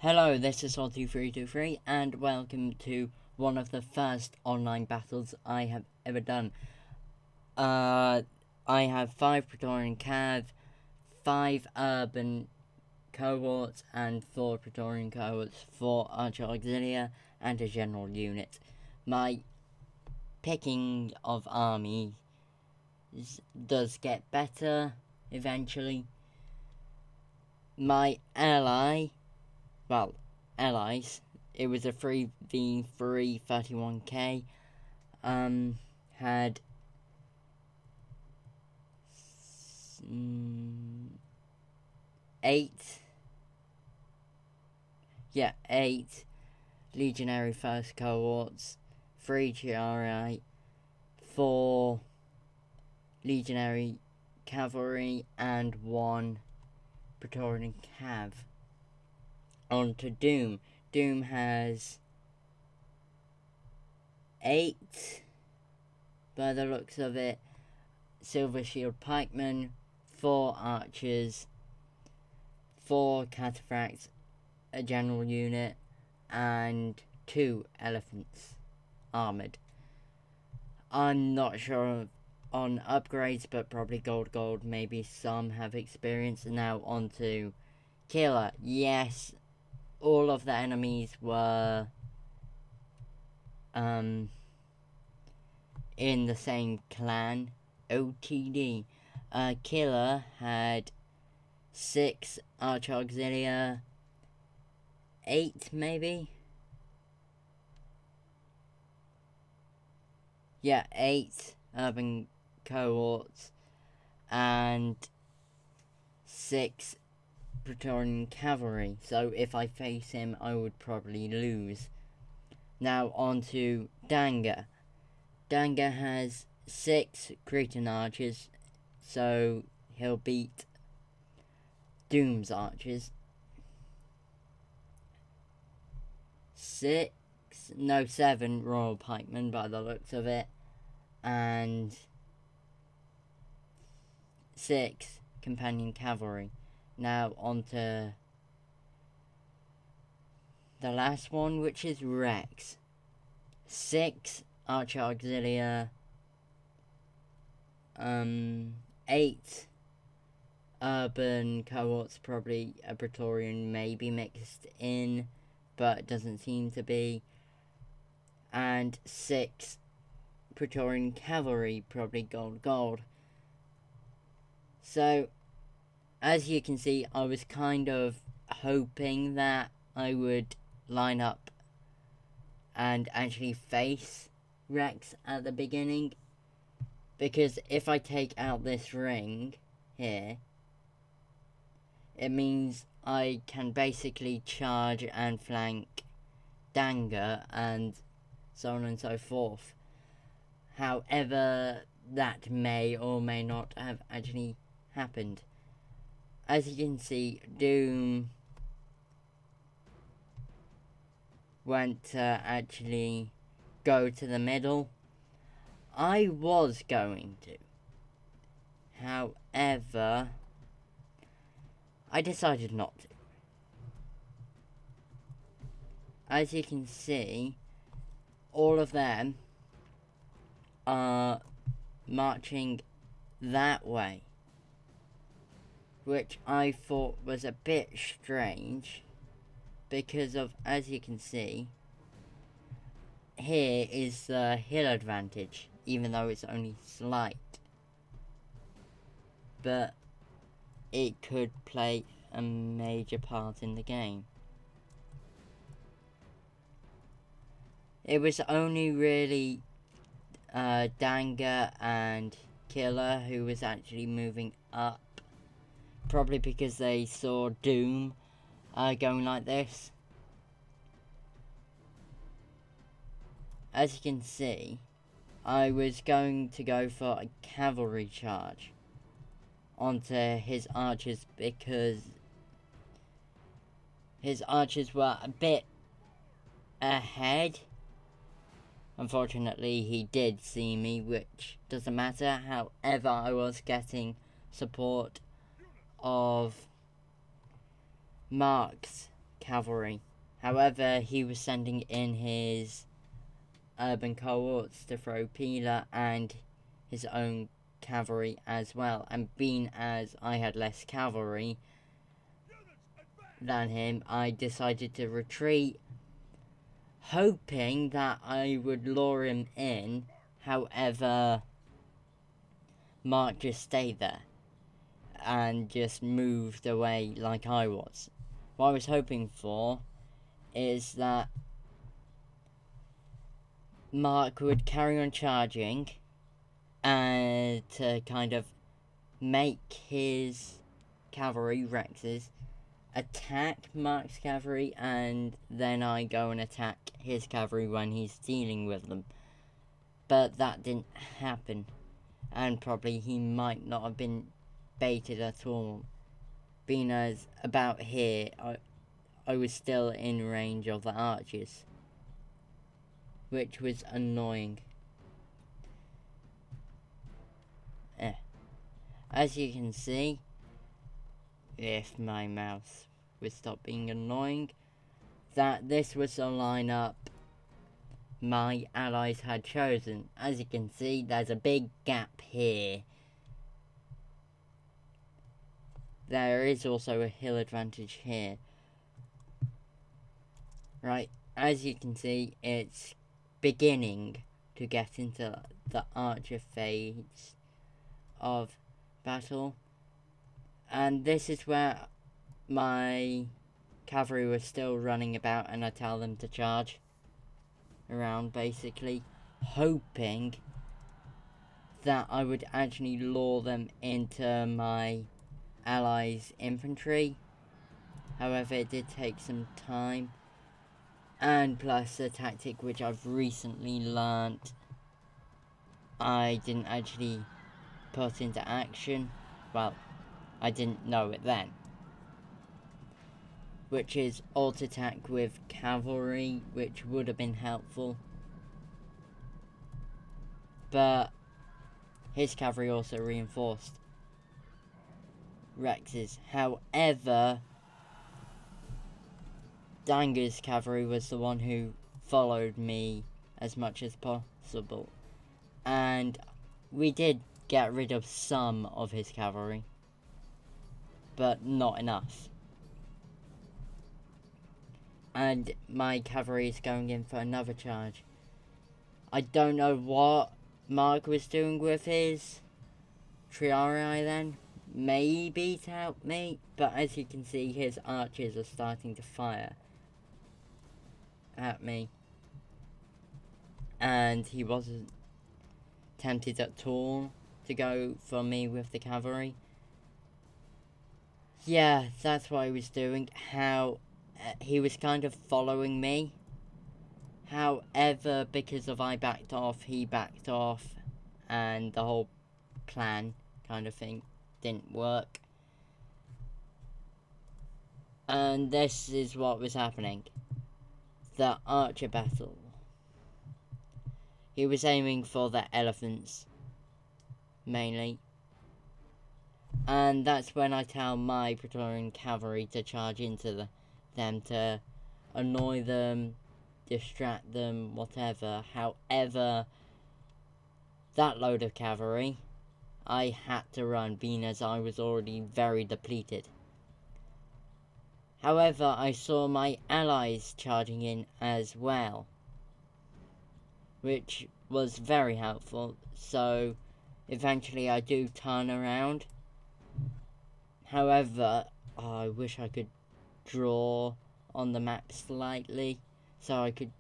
Hello, this is Salty323 and welcome to one of the first online battles I have ever done. I have 5 Praetorian Cav, 5 Urban cohorts and 4 Praetorian cohorts, 4 Archer Auxilia and a general unit. My picking of armies does get better eventually. My allies, it was a 3v3 31k, had 8 legionary first cohorts, 3 GRI, 4 legionary cavalry and 1 Praetorian Cav. On to Doom. Doom has 8, by the looks of it, Silver Shield Pikemen, 4 Archers, 4 Cataphracts, a general unit, and 2 Elephants, armoured. I'm not sure on upgrades, but probably gold, maybe some have experience. Now on to Killer. Yes, all of the enemies were in the same clan, OTD. Killer had 6 Archer Auxilia, 8 maybe? Yeah, 8 urban cohorts and 6 Praetorian cavalry, so if I face him I would probably lose. Now on to Danga. Danga has 6 Cretan archers, so he'll beat Doom's archers. 7 Royal Pikemen by the looks of it, and 6 Companion Cavalry. Now on to the last one, which is Rex. 6 Archer Auxilia, 8 urban cohorts, probably a Praetorian maybe mixed in, but it doesn't seem to be, and 6 Praetorian cavalry, probably gold. So as you can see, I was kind of hoping that I would line up and actually face Rex at the beginning, because if I take out this ring here, it means I can basically charge and flank Danga and so on and so forth. However, that may or may not have actually happened. As you can see, Doom went to actually go to the middle. I was going to. However, I decided not to. As you can see, all of them are marching that way, which I thought was a bit strange, because of, as you can see, here is the hill advantage, even though it's only slight, but it could play a major part in the game. It was only really Danga and Killer who was actually moving up, probably because they saw Doom going like this. As you can see, I was going to go for a cavalry charge onto his archers, because his archers were a bit ahead. Unfortunately, he did see me, which doesn't matter. However, I was getting support of Mark's cavalry. However, he was sending in his urban cohorts to throw Pila and his own cavalry as well. And being as I had less cavalry than him, I decided to retreat, hoping that I would lure him in. However, Mark just stayed there and just moved away like I was. What I was hoping for is that Mark would carry on charging and to kind of make his cavalry, Rex's, attack Mark's cavalry, and then I go and attack his cavalry when he's dealing with them. But that didn't happen, and probably he might not have been baited at all, being as about here I was still in range of the archers, which was annoying. As you can see, if my mouse would stop being annoying, that this was the lineup my allies had chosen. As you can see, there's a big gap here. There is also a hill advantage here. Right, as you can see, it's beginning to get into the archer phase of battle. And this is where my cavalry was still running about, and I tell them to charge around, basically hoping that I would actually lure them into my allies' infantry. However, it did take some time, and plus the tactic which I've recently learnt I didn't actually put into action. Well, I didn't know it then, which is alt attack with cavalry, which would have been helpful. But his cavalry also reinforced Rex's. However, Danger's cavalry was the one who followed me as much as possible, and we did get rid of some of his cavalry, but not enough. And my cavalry is going in for another charge. I don't know what Mark was doing with his Triarii then. Maybe to help me, but as you can see, his archers are starting to fire at me. And he wasn't tempted at all to go for me with the cavalry. Yeah, that's what I was doing. He was kind of following me. However, because of I backed off, he backed off, and the whole plan kind of thing didn't work. And this is what was happening. The archer battle. He was aiming for the elephants, mainly. And that's when I tell my Praetorian cavalry to charge into them to annoy them, distract them, whatever. However, that load of cavalry, I had to run, being as I was already very depleted. However, I saw my allies charging in as well, which was very helpful. So eventually I do turn around. However, I wish I could draw on the map slightly, so I could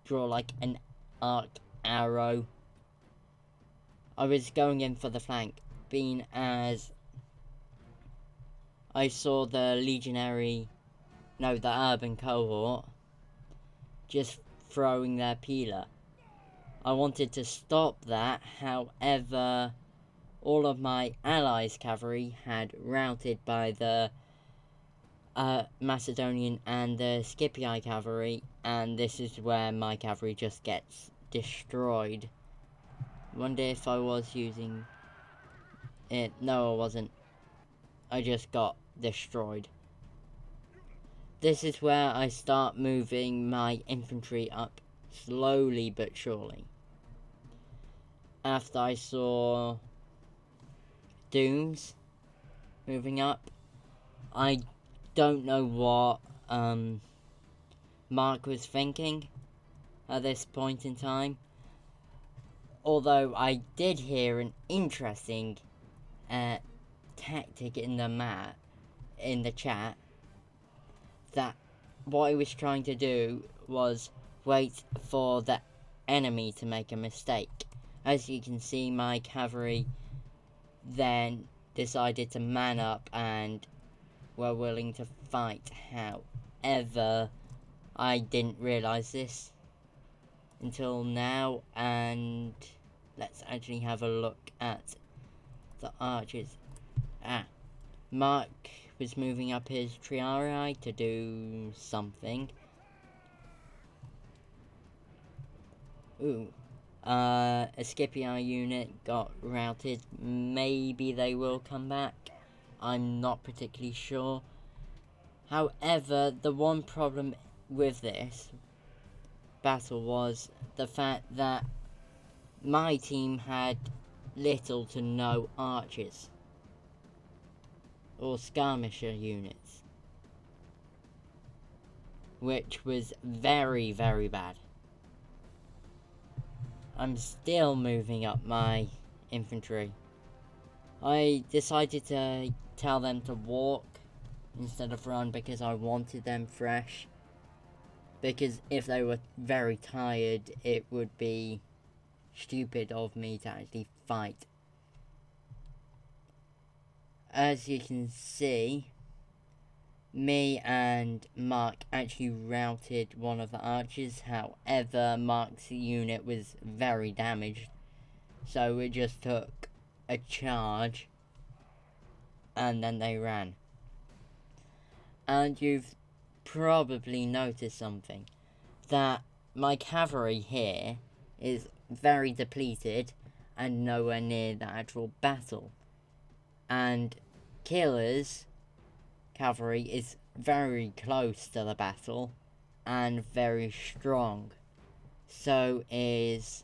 draw like an arc arrow. I was going in for the flank, being as I saw the the urban cohort just throwing their peeler. I wanted to stop that, however, all of my allies' cavalry had routed by the Macedonian and the Scipii cavalry, and this is where my cavalry just gets destroyed. Wonder if I was using it. No, I wasn't. I just got destroyed. this is where I start moving my infantry up slowly but surely. After I saw Dooms moving up, I don't know what Mark was thinking at this point in time. Although I did hear an interesting tactic in the chat, that what he was trying to do was wait for the enemy to make a mistake. As you can see, my cavalry then decided to man up and were willing to fight. However, I didn't realise this until now, and let's actually have a look at the archers. Mark was moving up his triarii to do something. A Scipii unit got routed. Maybe they will come back. I'm not particularly sure. However, the one problem with this battle was the fact that my team had little to no archers or skirmisher units, which was very, very bad. I'm still moving up my infantry. I decided to tell them to walk instead of run because I wanted them fresh. Because if they were very tired, it would be stupid of me to actually fight. As you can see, me and Mark actually routed one of the archers. However, Mark's unit was very damaged, so it just took a charge and then they ran. And you've probably noticed something, that my cavalry here is very depleted and nowhere near the actual battle, and Killer's cavalry is very close to the battle and very strong. So is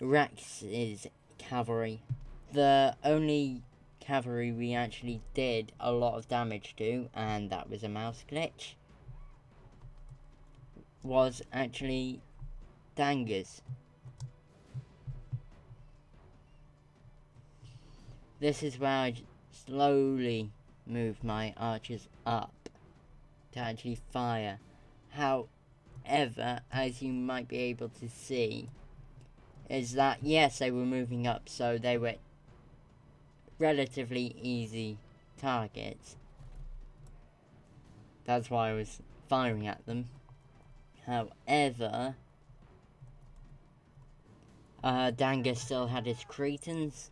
Rex's cavalry. The only cavalry we actually did a lot of damage to, and that was a mouse glitch, was actually Danger's. This is where I slowly move my archers up to actually fire. However, as you might be able to see, is that yes, they were moving up, so they were relatively easy targets. That's why I was firing at them. However, Danger still had his Cretans,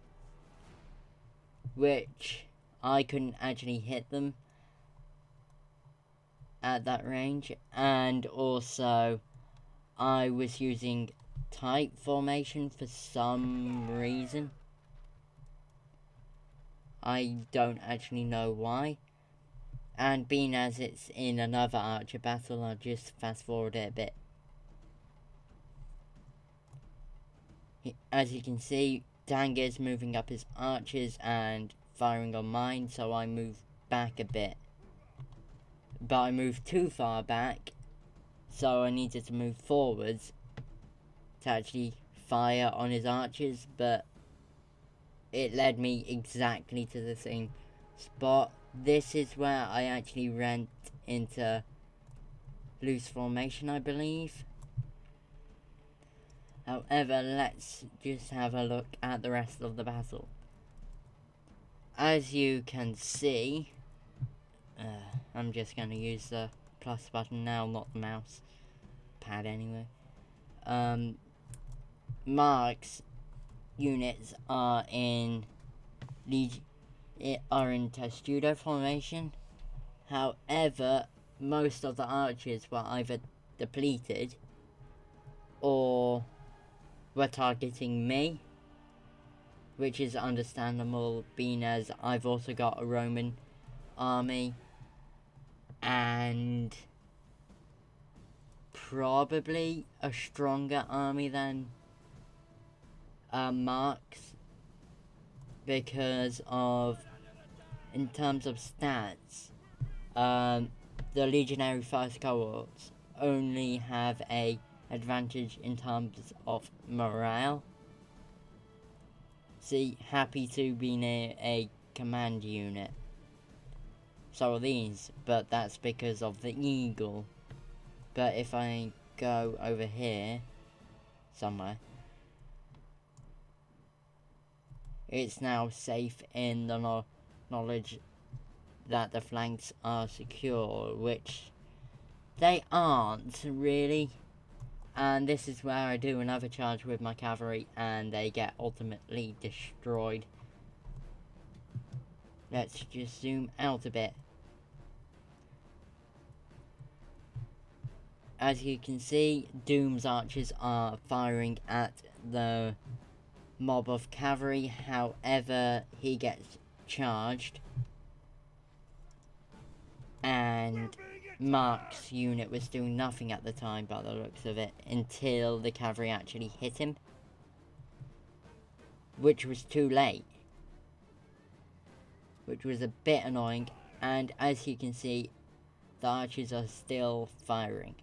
which I couldn't actually hit them at that range, and also I was using tight formation for some reason. I don't actually know why, and being as it's in another archer battle, I'll just fast forward it a bit. As you can see, Danger's moving up his archers and firing on mine, so I move back a bit. But I moved too far back, so I needed to move forwards to actually fire on his archers, but it led me exactly to the same spot. This is where I actually went into loose formation, I believe. However, let's just have a look at the rest of the battle. As you can see, I'm just going to use the plus button now, not the mouse pad anyway. Mark's units are in testudo formation. However, most of the archers were either depleted or were targeting me, which is understandable, being as I've also got a Roman army and probably a stronger army than Mark's, because of, in terms of stats, the Legionary First Cohorts only have a advantage in terms of morale. See, happy to be near a command unit. So are these, but that's because of the eagle. But if I go over here, somewhere, it's now safe in the knowledge that the flanks are secure, which they aren't really. And this is where I do another charge with my cavalry, and they get ultimately destroyed. Let's just zoom out a bit. As you can see, Doom's archers are firing at the mob of cavalry. However, he gets charged, and Mark's unit was doing nothing at the time by the looks of it, until the cavalry actually hit him, which was too late, which was a bit annoying. And as you can see, the archers are still firing.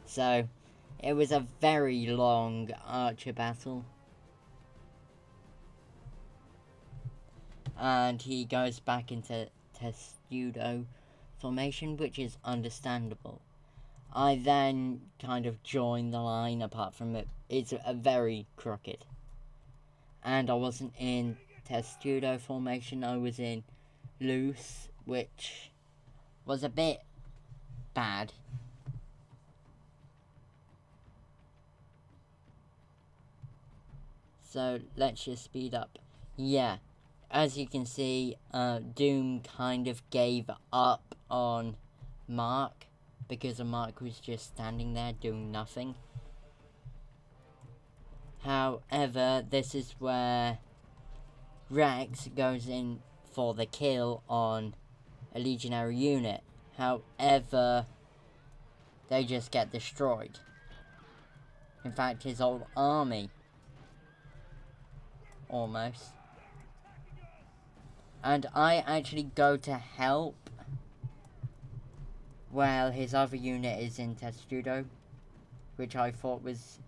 So it was a very long archer battle, and he goes back into testudo formation, which is understandable. I then kind of joined the line. Apart from it's a very crooked, and I wasn't in testudo formation, I was in loose, which was a bit bad. So let's just speed up. Yeah, as you can see, Doom kind of gave up on Mark, because Mark was just standing there doing nothing. However, this is where Rex goes in for the kill on a legionary unit. However, they just get destroyed. In fact, his whole army. Almost. And I actually go to help while his other unit is in testudo, which I thought was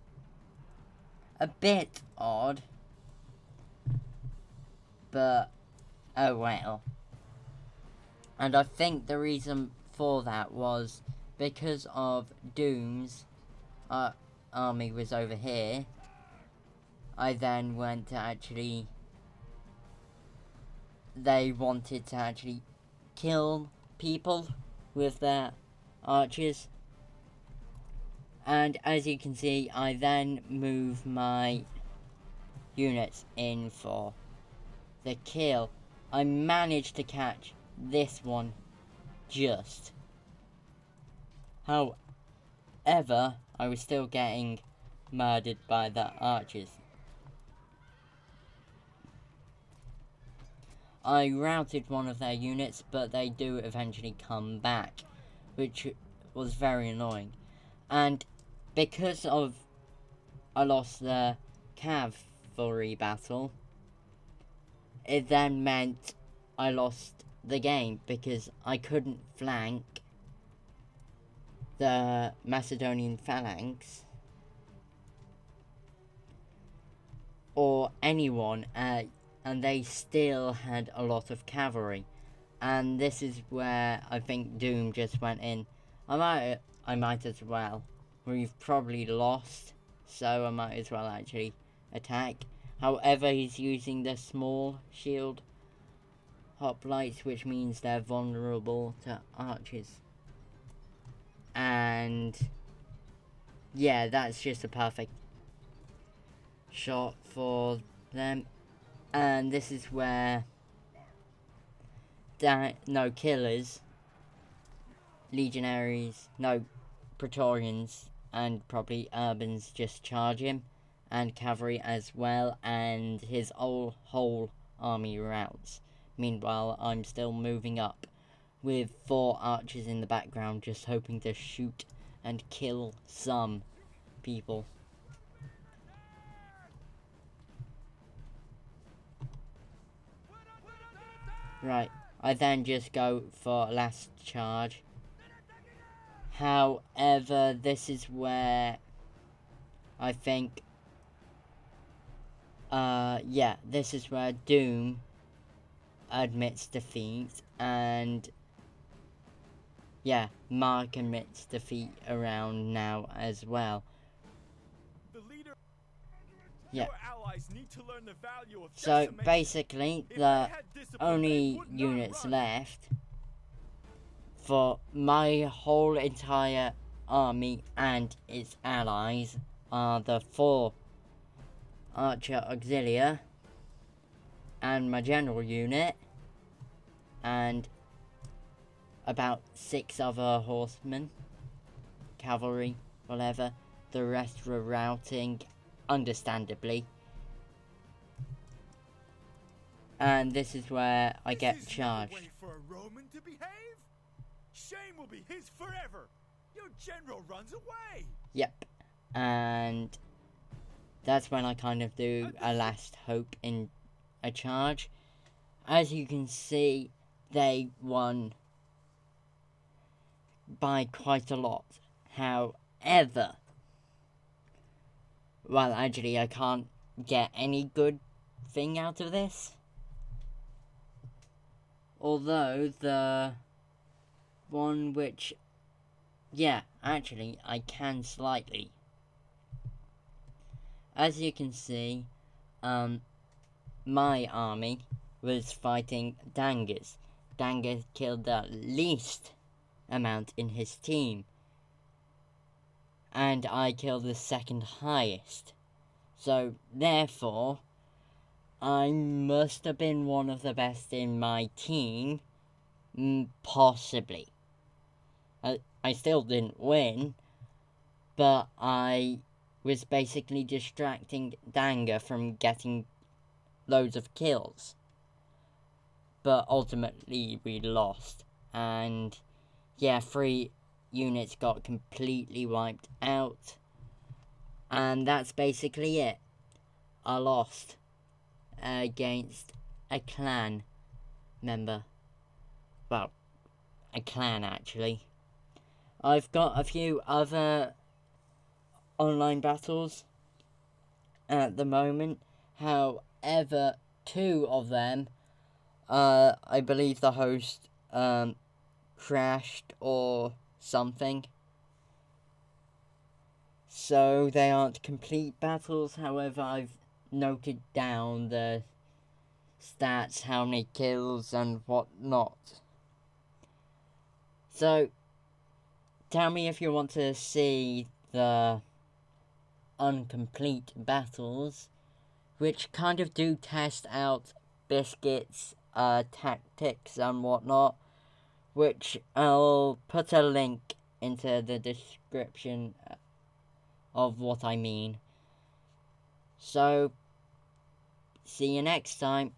a bit odd, but oh well. And I think the reason for that was because of Doom's army was over here. I then went to actually, they wanted to actually kill people with their archers. And as you can see, I then move my units in for the kill. I managed to catch this one just. However, I was still getting murdered by the archers. I routed one of their units, but they do eventually come back, which was very annoying. And because of I lost the cavalry battle, it then meant I lost the game, because I couldn't flank the Macedonian phalanx or anyone, and they still had a lot of cavalry. And this is where I think Doom just went in. I might as well. We've probably lost, so I might as well actually attack. However, he's using the small shield hoplites, which means they're vulnerable to archers. And yeah, that's just a perfect shot for them. And this is where killers, legionaries, praetorians, and probably urbans just charge him, and cavalry as well, and his whole army routes. Meanwhile, I'm still moving up with 4 archers in the background just hoping to shoot and kill some people. Right, I then just go for last charge. However, this is where I think, this is where Doom admits defeat, and Mark admits defeat around now as well. Yeah. So basically, the only units left for my whole entire army and its allies are the 4 Archer Auxilia and my general unit and about 6 other horsemen, cavalry, whatever. The rest were routing, understandably. And this is where I get charged. Way for a Roman to behave? Shame will be his forever. Your general runs away. Yep. And that's when I kind of do a last hope in a charge. As you can see, they won by quite a lot. However, well, actually, I can't get any good thing out of this. Although, the one which, actually, I can slightly. As you can see, my army was fighting Danger's. Danger killed the least amount in his team. And I killed the second highest. So, therefore, I must have been one of the best in my team. Possibly. I still didn't win, but I was basically distracting Danger from getting loads of kills. But ultimately we lost, and 3 units got completely wiped out, and that's basically it. I lost against a clan member. Well, a clan actually. I've got a few other online battles at the moment. However, 2 of them, I believe the host crashed or something. So they aren't complete battles. However, I've noted down the stats, how many kills and whatnot. So, tell me if you want to see the incomplete battles, which kind of do test out Biscuits' tactics and whatnot, which I'll put a link into the description of what I mean. So, see you next time.